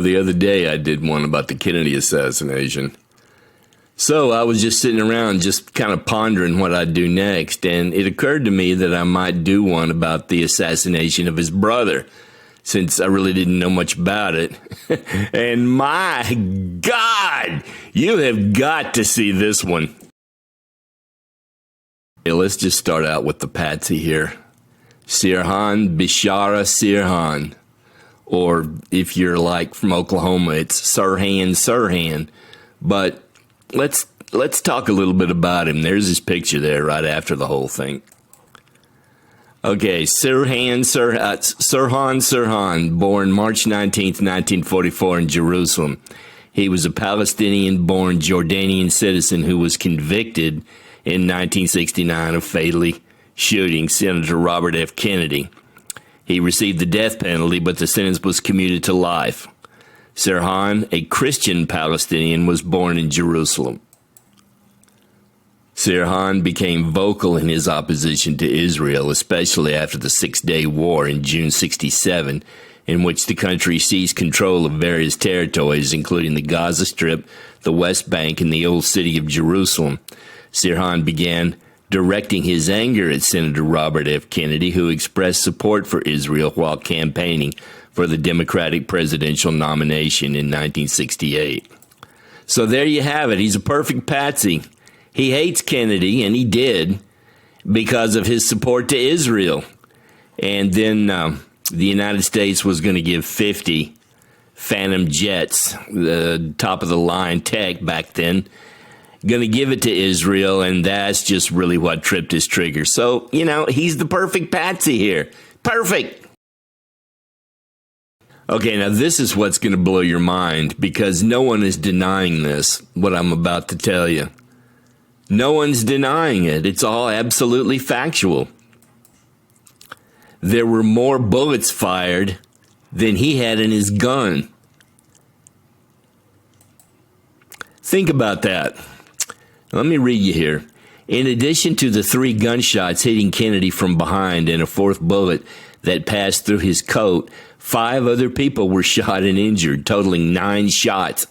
the other day I did one about the Kennedy assassination. So I was just sitting around just kind of pondering what I'd do next, and it occurred to me that I might do one about the assassination of his brother, since I really didn't know much about it. And my God, you have got to see this one. Okay, let's just start out with the patsy here. Sirhan Bishara Sirhan. Or if you're like from Oklahoma, it's Sirhan. But let's talk a little bit about him. There's his picture there right after the whole thing. Okay, Sirhan, born March 19th, 1944 in Jerusalem. He was a Palestinian-born Jordanian citizen who was convicted in 1969 of fatally shooting Senator Robert F. Kennedy. He received the death penalty, but the sentence was commuted to life. Sirhan, a Christian Palestinian, was born in Jerusalem. Sirhan became vocal in his opposition to Israel, especially after the Six-Day War in June 1967, in which the country seized control of various territories, including the Gaza Strip, the West Bank, and the Old City of Jerusalem. Sirhan began directing his anger at Senator Robert F. Kennedy, who expressed support for Israel while campaigning for the Democratic presidential nomination in 1968. So there you have it. He's a perfect patsy. He hates Kennedy, and he did, because of his support to Israel. And then the United States was going to give 50 Phantom jets, the top-of-the-line tech back then, going to give it to Israel, and that's just really what tripped his trigger. So, he's the perfect patsy here. Perfect. Okay, now this is what's going to blow your mind, because no one is denying this, what I'm about to tell you. No one's denying it. It's all absolutely factual. There were more bullets fired than he had in his gun. Think about that. Let me read you here. In addition to the 3 gunshots hitting Kennedy from behind and a 4th bullet that passed through his coat, 5 other people were shot and injured, totaling 9 shots.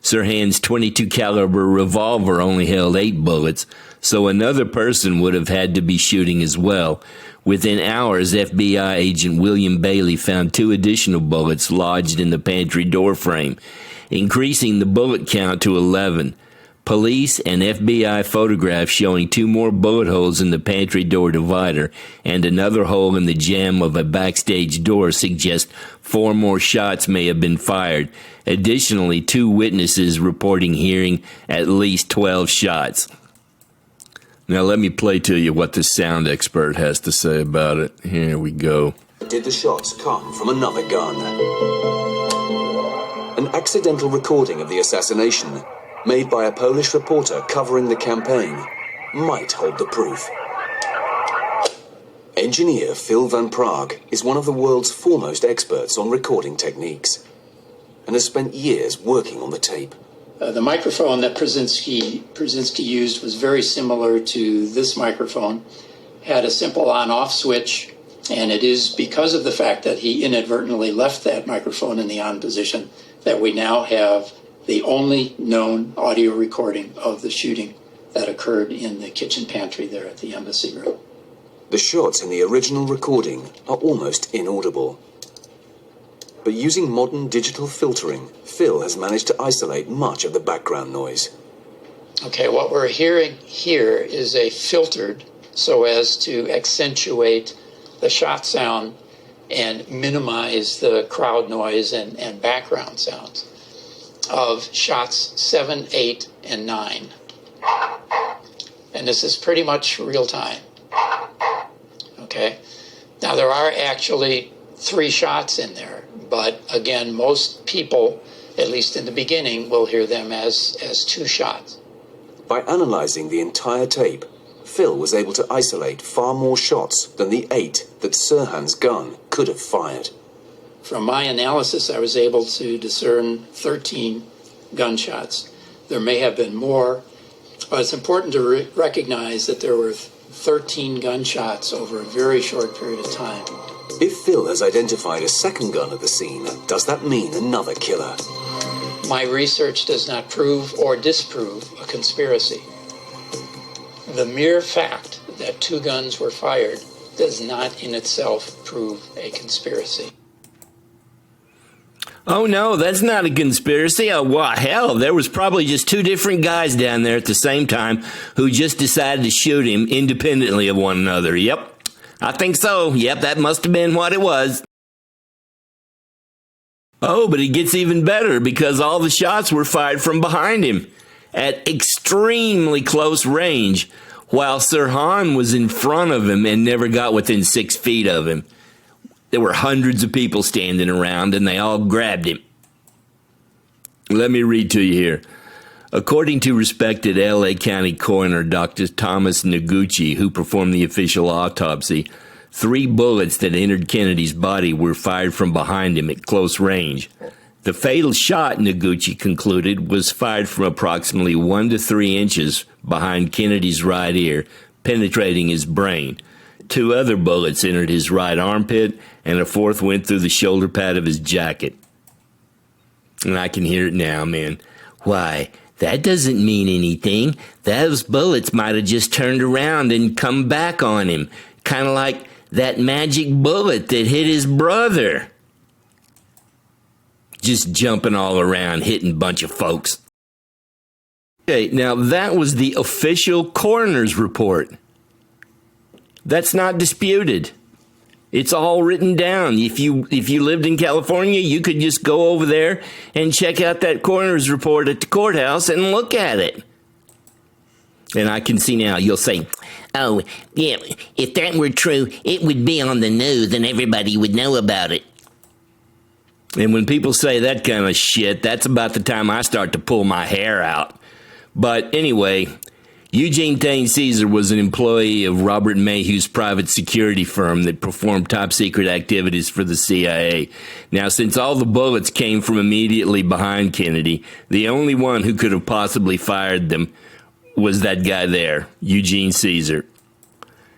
Sirhan's .22 caliber revolver only held 8 bullets, so another person would have had to be shooting as well. Within hours, FBI agent William Bailey found 2 additional bullets lodged in the pantry door frame, increasing the bullet count to 11. Police and FBI photographs showing 2 more bullet holes in the pantry door divider and another hole in the jamb of a backstage door suggest 4 more shots may have been fired. Additionally, 2 witnesses reporting hearing at least 12 shots. Now let me play to you what the sound expert has to say about it. Here we go. Did the shots come from another gun? An accidental recording of the assassination, made by a Polish reporter covering the campaign, might hold the proof. Engineer Phil Van Praag is one of the world's foremost experts on recording techniques and has spent years working on the tape. The microphone that Brzezinski used was very similar to this microphone, had a simple on-off switch, and it is because of the fact that he inadvertently left that microphone in the on position that we now have the only known audio recording of the shooting that occurred in the kitchen pantry there at the embassy room. The shots in the original recording are almost inaudible. But using modern digital filtering, Phil has managed to isolate much of the background noise. Okay, what we're hearing here is a filtered so as to accentuate the shot sound and minimize the crowd noise and background sounds of shots 7, 8, and 9. And this is pretty much real time. Okay? Now there are actually 3 shots in there, but again, most people, at least in the beginning, will hear them as 2 shots. By analyzing the entire tape, Phil was able to isolate far more shots than the 8 that Sirhan's gun could have fired. From my analysis, I was able to discern 13 gunshots. There may have been more, but it's important to recognize that there were 13 gunshots over a very short period of time. If Phil has identified a second gun at the scene, does that mean another killer? My research does not prove or disprove a conspiracy. The mere fact that 2 guns were fired does not in itself prove a conspiracy. Oh no, that's not a conspiracy. Oh, well, hell, there was probably just 2 different guys down there at the same time who just decided to shoot him independently of one another. Yep, I think so. Yep, that must have been what it was. Oh, but it gets even better because all the shots were fired from behind him at extremely close range, while Sirhan was in front of him and never got within 6 feet of him. There were hundreds of people standing around, and they all grabbed him. Let me read to you here. According to respected L.A. County coroner Dr. Thomas Noguchi, who performed the official autopsy, 3 bullets that entered Kennedy's body were fired from behind him at close range. The fatal shot, Noguchi concluded, was fired from approximately 1 to 3 inches behind Kennedy's right ear, penetrating his brain. 2 other bullets entered his right armpit, and a 4th went through the shoulder pad of his jacket. And I can hear it now, man. Why, that doesn't mean anything. Those bullets might have just turned around and come back on him, kind of like that magic bullet that hit his brother. Just jumping all around, hitting a bunch of folks. Okay, now that was the official coroner's report. That's not disputed. It's all written down. If you lived in California, you could just go over there and check out that coroner's report at the courthouse and look at it. And I can see now, you'll say, oh, yeah, if that were true, it would be on the news and everybody would know about it. And when people say that kind of shit, that's about the time I start to pull my hair out. But anyway, Eugene Thane Caesar was an employee of Robert Mayhew's private security firm that performed top-secret activities for the CIA. Now, since all the bullets came from immediately behind Kennedy, the only one who could have possibly fired them was that guy there, Eugene Caesar.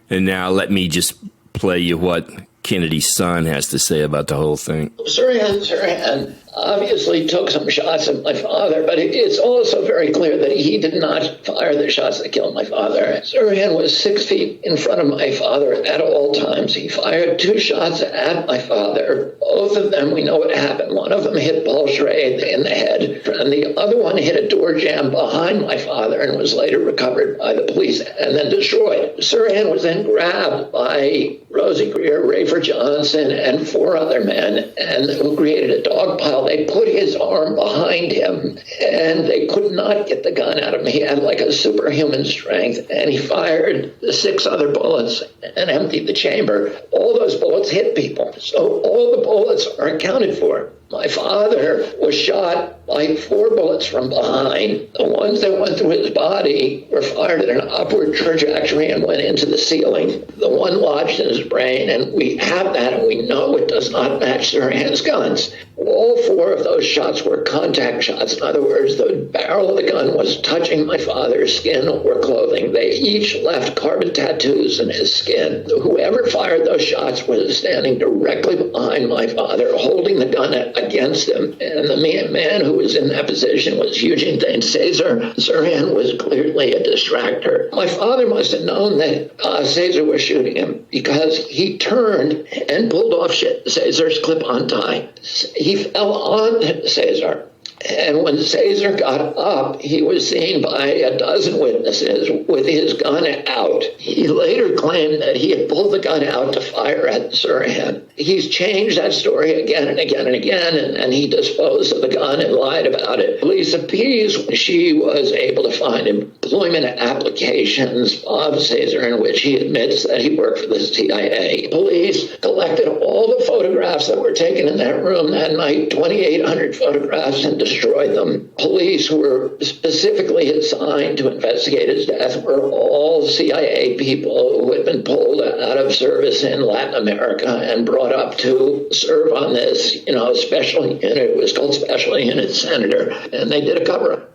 And now let me just play you what Kennedy's son has to say about the whole thing. Sirhan obviously took some shots at my father, but it's also very clear that he did not fire the shots that killed my father. Sirhan was 6 feet in front of my father at all times. He fired 2 shots at my father. Both of them, we know what happened. One of them hit Paul Schrade in the head, and the other one hit a door jamb behind my father and was later recovered by the police and then destroyed. Sirhan was then grabbed by Rosie Greer, Rayford Johnson, and 4 other men, and who created a dog pile. They put his arm behind him, and they could not get the gun out of him. He had like a superhuman strength, and he fired the 6 other bullets and emptied the chamber. All those bullets hit people, so all the bullets are accounted for. My father was shot by 4 bullets from behind. The ones that went through his body were fired at an upward trajectory and went into the ceiling. The one lodged in his brain, and we have that, and we know it does not match Sirhan's guns. All 4 of those shots were contact shots. In other words, the barrel of the gun was touching my father's skin or clothing. They each left carbon tattoos in his skin. Whoever fired those shots was standing directly behind my father, holding the gun against him. And the man who was in that position was Eugene Thane Caesar. Sirhan was clearly a distractor. My father must have known that Caesar was shooting him because he turned and pulled off Caesar's clip-on tie. He fell on Caesar. And when Caesar got up, he was seen by a dozen witnesses with his gun out. He later claimed that he had pulled the gun out to fire at Sirhan. He's changed that story again and again and again, and he disposed of the gun and lied about it. Lisa Pease, she was able to find employment applications of Caesar in which he admits that he worked for the CIA. Police collected all the photographs that were taken in that room that night, 2,800 photographs, and destroyed them. Police who were specifically assigned to investigate his death were all CIA people who had been pulled out of service in Latin America and brought up to serve on this, special unit. It was called Special Unit Senator, and they did a cover-up.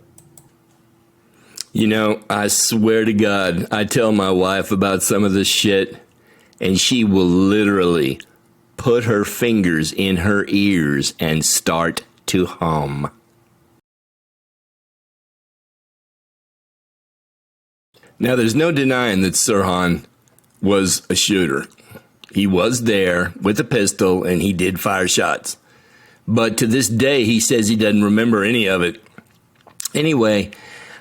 I swear to God, I tell my wife about some of this shit, and she will literally put her fingers in her ears and start to hum. Now, there's no denying that Sirhan was a shooter. He was there with a pistol, and he did fire shots. But to this day, he says he doesn't remember any of it. Anyway,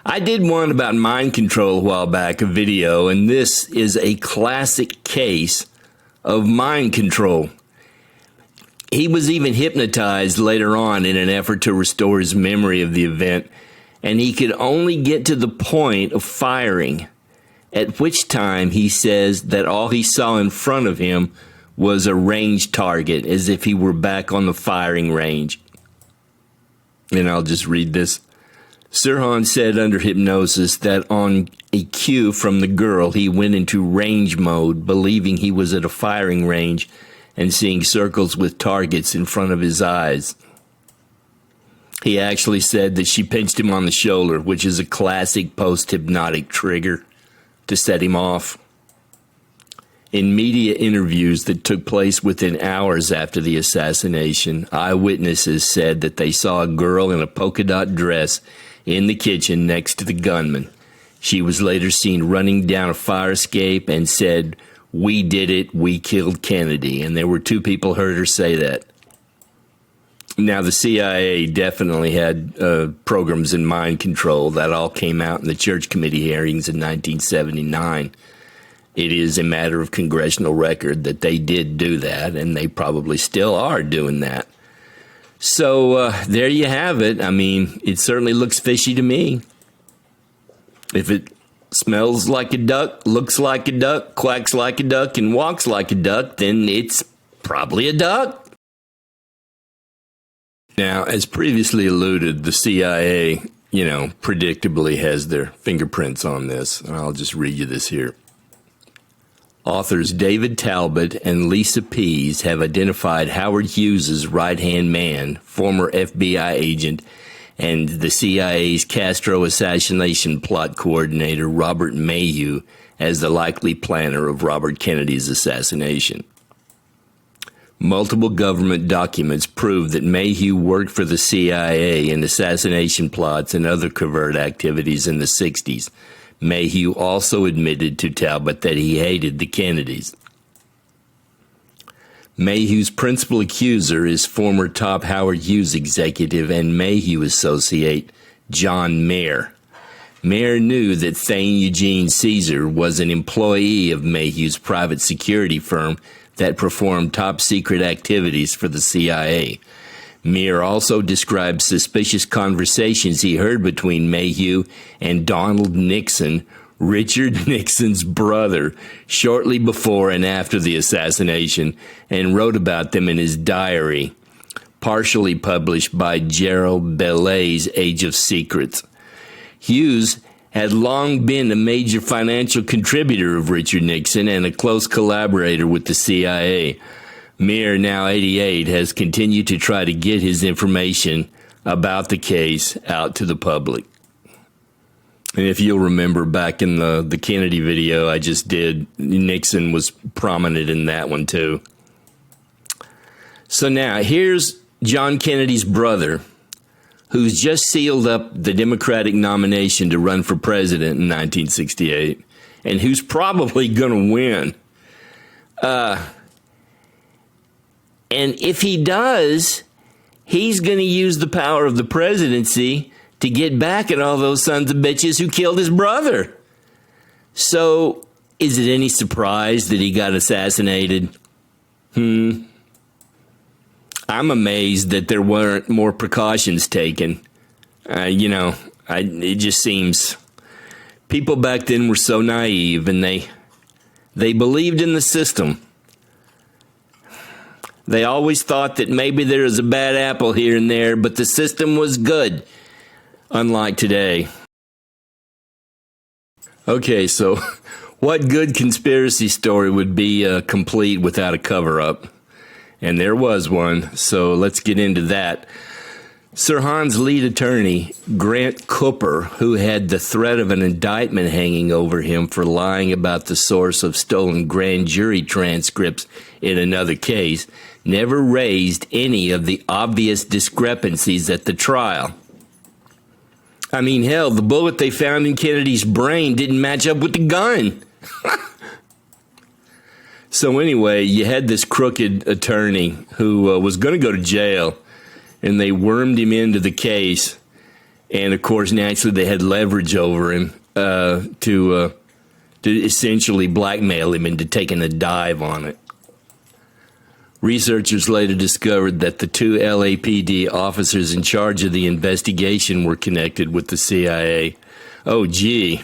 I did one about mind control a while back, a video, and this is a classic case of mind control. He was even hypnotized later on in an effort to restore his memory of the event, and he could only get to the point of firing, at which time he says that all he saw in front of him was a ranged target, as if he were back on the firing range. And I'll just read this. Sirhan said under hypnosis that on a cue from the girl, he went into range mode, believing he was at a firing range and seeing circles with targets in front of his eyes. He actually said that she pinched him on the shoulder, which is a classic post-hypnotic trigger to set him off. In media interviews that took place within hours after the assassination, eyewitnesses said that they saw a girl in a polka dot dress in the kitchen next to the gunman. She was later seen running down a fire escape and said, "We did it, we killed Kennedy." And there were 2 people heard her say that. Now, the CIA definitely had programs in mind control. That all came out in the Church Committee hearings in 1979. It is a matter of congressional record that they did do that, and they probably still are doing that. So there you have it. I mean, it certainly looks fishy to me. If it smells like a duck, looks like a duck, quacks like a duck, and walks like a duck, then it's probably a duck. Now, as previously alluded, the CIA, predictably has their fingerprints on this. And I'll just read you this here. Authors David Talbot and Lisa Pease have identified Howard Hughes's right-hand man, former FBI agent, and the CIA's Castro assassination plot coordinator, Robert Mayhew, as the likely planner of Robert Kennedy's assassination. Multiple government documents prove that Mayhew worked for the CIA in assassination plots and other covert activities in the 60s. Mayhew also admitted to Talbot that he hated the Kennedys. Mayhew's principal accuser is former top Howard Hughes executive and Mayhew associate John Mayer. Mayer knew that Thane Eugene Caesar was an employee of Mayhew's private security firm that performed top-secret activities for the CIA. Mayer also described suspicious conversations he heard between Mayhew and Donald Nixon, Richard Nixon's brother, shortly before and after the assassination, and wrote about them in his diary, partially published by Gerald Bellay's Age of Secrets. Hughes had long been a major financial contributor of Richard Nixon and a close collaborator with the CIA. Mayer, now 88, has continued to try to get his information about the case out to the public. And if you'll remember back in the Kennedy video I just did, Nixon was prominent in that one too. So now here's John Kennedy's brother, who's just sealed up the Democratic nomination to run for president in 1968, and who's probably going to win. And if he does, he's going to use the power of the presidency to get back at all those sons of bitches who killed his brother. So, is it any surprise that he got assassinated? I'm amazed that there weren't more precautions taken. It just seems people back then were so naive, and they believed in the system. They always thought that maybe there was a bad apple here and there, but the system was good, unlike today. Okay, so what good conspiracy story would be complete without a cover-up? And there was one, so let's get into that. Sirhan's lead attorney, Grant Cooper, who had the threat of an indictment hanging over him for lying about the source of stolen grand jury transcripts in another case, never raised any of the obvious discrepancies at the trial. I mean, hell, the bullet they found in Kennedy's brain didn't match up with the gun. So anyway, you had this crooked attorney who was going to go to jail, and they wormed him into the case. And, of course, naturally, they had leverage over him to essentially blackmail him into taking a dive on it. Researchers later discovered that the two LAPD officers in charge of the investigation were connected with the CIA. Oh, gee.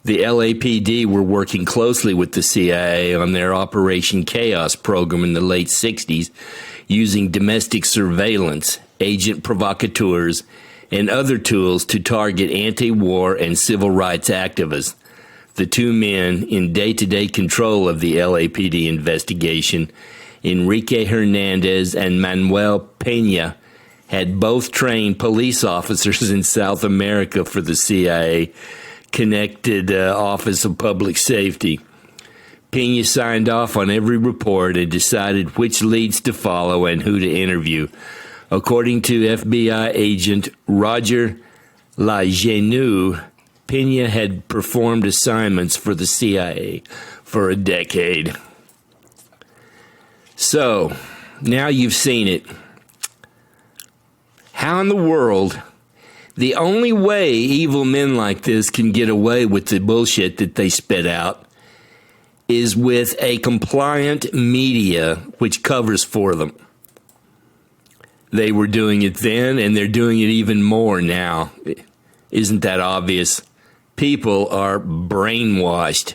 The LAPD were working closely with the CIA on their Operation Chaos program in the late 60s, using domestic surveillance, agent provocateurs, and other tools to target anti-war and civil rights activists. The two men in day-to-day control of the LAPD investigation, Enrique Hernandez and Manuel Pena, had both trained police officers in South America for the CIA connected Office of Public Safety. Pena signed off on every report and decided which leads to follow and who to interview. According to FBI agent Roger Lajeunesse, Pena had performed assignments for the CIA for a decade. So, now you've seen it. How in the world, the only way evil men like this can get away with the bullshit that they spit out is with a compliant media which covers for them. They were doing it then, and they're doing it even more now. Isn't that obvious? People are brainwashed.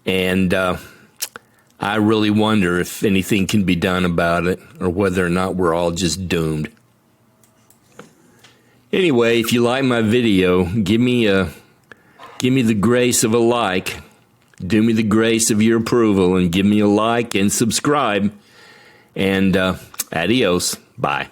And I really wonder if anything can be done about it, or whether or not we're all just doomed. Anyway, if you like my video, give me the grace of a like. Do me the grace of your approval and give me a like and subscribe. And adios. Bye.